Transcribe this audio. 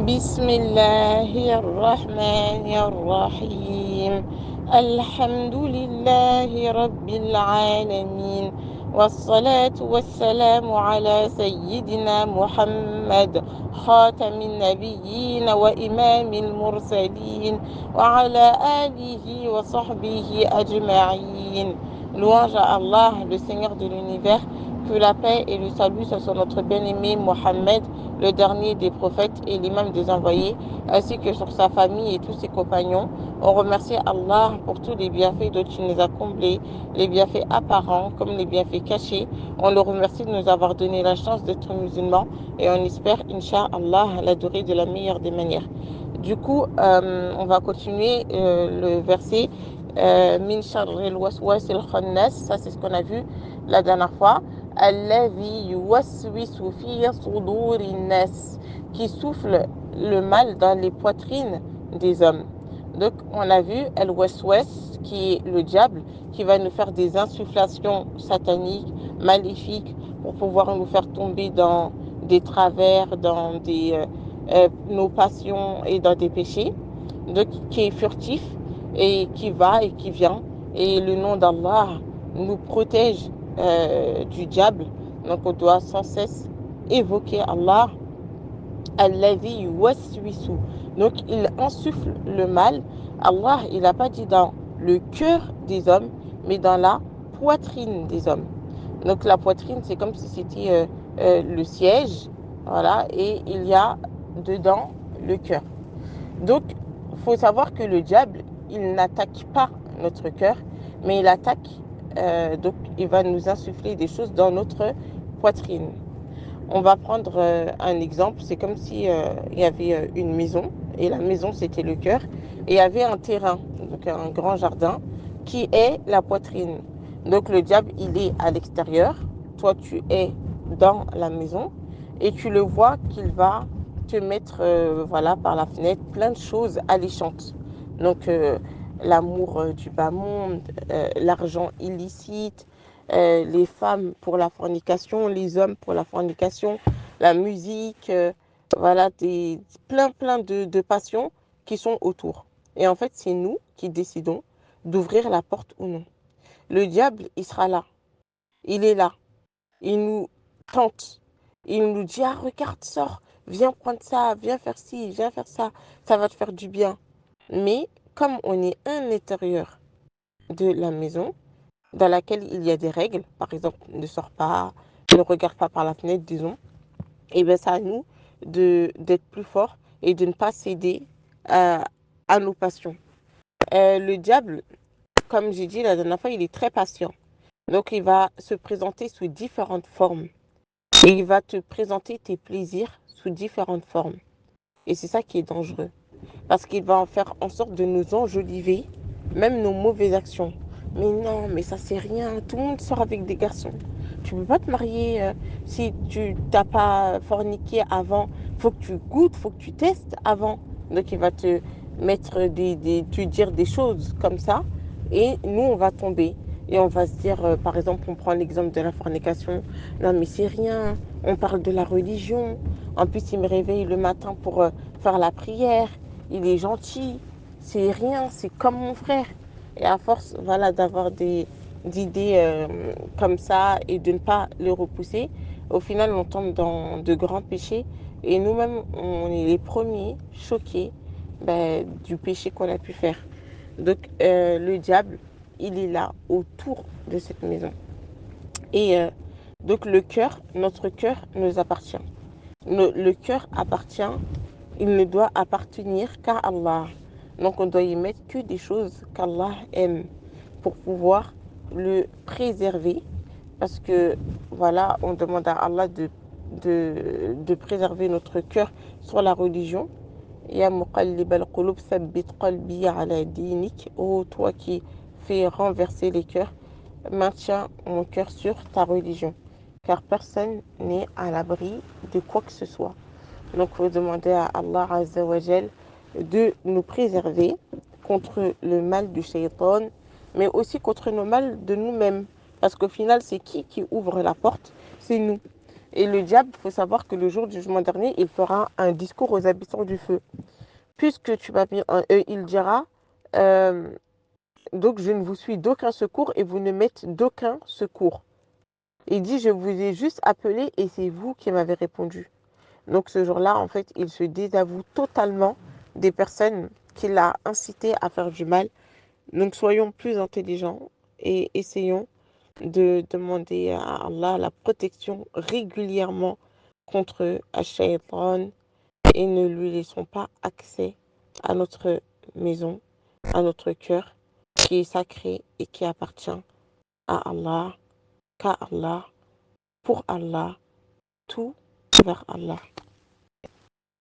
بسم الله الرحمن الرحيم الحمد لله رب العالمين والصلاة والسلام على سيدنا محمد خاتم النبيين وإمام المرسلين وعلى آله وصحبه أجمعين. Louange à Allah, le Seigneur de l'univers, que la paix et le salut soient sur notre bien-aimé Mohammed, le dernier des prophètes et l'imam des envoyés, ainsi que sur sa famille et tous ses compagnons. On remercie Allah pour tous les bienfaits dont il nous a comblés, les bienfaits apparents comme les bienfaits cachés. On le remercie de nous avoir donné la chance d'être musulmans et on espère, Inch'Allah, l'adorer de la meilleure des manières. Du coup, on va continuer le verset Min sharril waswasil khannas, ça c'est ce qu'on a vu la dernière fois. Alladhi yuwaswisu fi sudurin nas, qui souffle le mal dans les poitrines des hommes. Donc on a vu al-waswas, qui est le diable, qui va nous faire des insufflations sataniques, maléfiques, pour pouvoir nous faire tomber dans des travers, dans nos passions et dans des péchés. Donc qui est furtif et qui va et qui vient. Et le nom d'Allah nous protège du diable. Donc on doit sans cesse évoquer Allah. Alladhi yuwaswisu. Donc il insuffle le mal. Allah, il n'a pas dit dans le cœur des hommes, mais dans la poitrine des hommes. Donc la poitrine, c'est comme si c'était le siège, voilà, et il y a dedans le cœur. Donc il faut savoir que le diable, il n'attaque pas notre cœur, mais il attaque, donc il va nous insuffler des choses dans notre poitrine. On va prendre un exemple, c'est comme si il y avait une maison, et la maison c'était le cœur, et il y avait un terrain, donc un grand jardin, qui est la poitrine. Donc le diable, il est à l'extérieur, toi tu es dans la maison, et tu le vois qu'il va te mettre voilà, par la fenêtre plein de choses alléchantes. Donc l'amour du bas monde, l'argent illicite, les femmes pour la fornication, les hommes pour la fornication, la musique, voilà, plein de passions qui sont autour. Et en fait, c'est nous qui décidons d'ouvrir la porte ou non. Le diable, il sera là. Il est là. Il nous tente. Il nous dit, ah, regarde, sors, viens prendre ça, viens faire ci, viens faire ça va te faire du bien. Mais comme on est à l'intérieur de la maison, dans laquelle il y a des règles, par exemple, ne sors pas, ne regarde pas par la fenêtre, disons, et bien c'est à nous d'être plus forts et de ne pas céder à nos passions. Le diable, comme j'ai dit la dernière fois, il est très patient. Donc il va se présenter sous différentes formes. Et il va te présenter tes plaisirs sous différentes formes. Et c'est ça qui est dangereux. Parce qu'il va en faire en sorte de nous enjoliver, même nos mauvaises actions. Mais non, mais ça c'est rien. Tout le monde sort avec des garçons. Tu peux pas te marier si tu t'as pas forniqué avant. Faut que tu goûtes, faut que tu testes avant. Donc il va te mettre te dire des choses comme ça. Et nous, on va tomber. Et on va se dire, par exemple, on prend l'exemple de la fornication. Non, mais c'est rien. On parle de la religion. En plus, il me réveille le matin pour faire la prière. Il est gentil, c'est rien, c'est comme mon frère. Et à force, voilà, d'avoir d'idées comme ça et de ne pas les repousser, au final, on tombe dans de grands péchés. Et nous-mêmes, on est les premiers choqués du péché qu'on a pu faire. Donc, le diable, il est là, autour de cette maison. Et donc, notre cœur nous appartient. Le cœur appartient, il ne doit appartenir qu'à Allah. Donc on doit y mettre que des choses qu'Allah aime pour pouvoir le préserver. Parce que voilà, on demande à Allah de préserver notre cœur sur la religion. Ya muqallib al-qulub thabbit qalbi ala dinik. Oh toi qui fais renverser les cœurs, maintiens mon cœur sur ta religion. Car personne n'est à l'abri de quoi que ce soit. Donc, il faut demander à Allah Azza wa Jal de nous préserver contre le mal du shaitan, mais aussi contre le mal de nous-mêmes. Parce qu'au final, c'est qui ouvre la porte? C'est nous. Et le diable, il faut savoir que le jour du jugement dernier, il fera un discours aux habitants du feu. Puisque tu m'as mis un E, il dira, euh, donc je ne vous suis d'aucun secours et vous ne m'êtes d'aucun secours. Il dit, je vous ai juste appelé et c'est vous qui m'avez répondu. Donc ce jour-là, en fait, il se désavoue totalement des personnes qu'il a incitées à faire du mal. Donc soyons plus intelligents et essayons de demander à Allah la protection régulièrement contre Ash-Shaytan et ne lui laissons pas accès à notre maison, à notre cœur qui est sacré et qui appartient à Allah, qu'à Allah, pour Allah, tout vers Allah.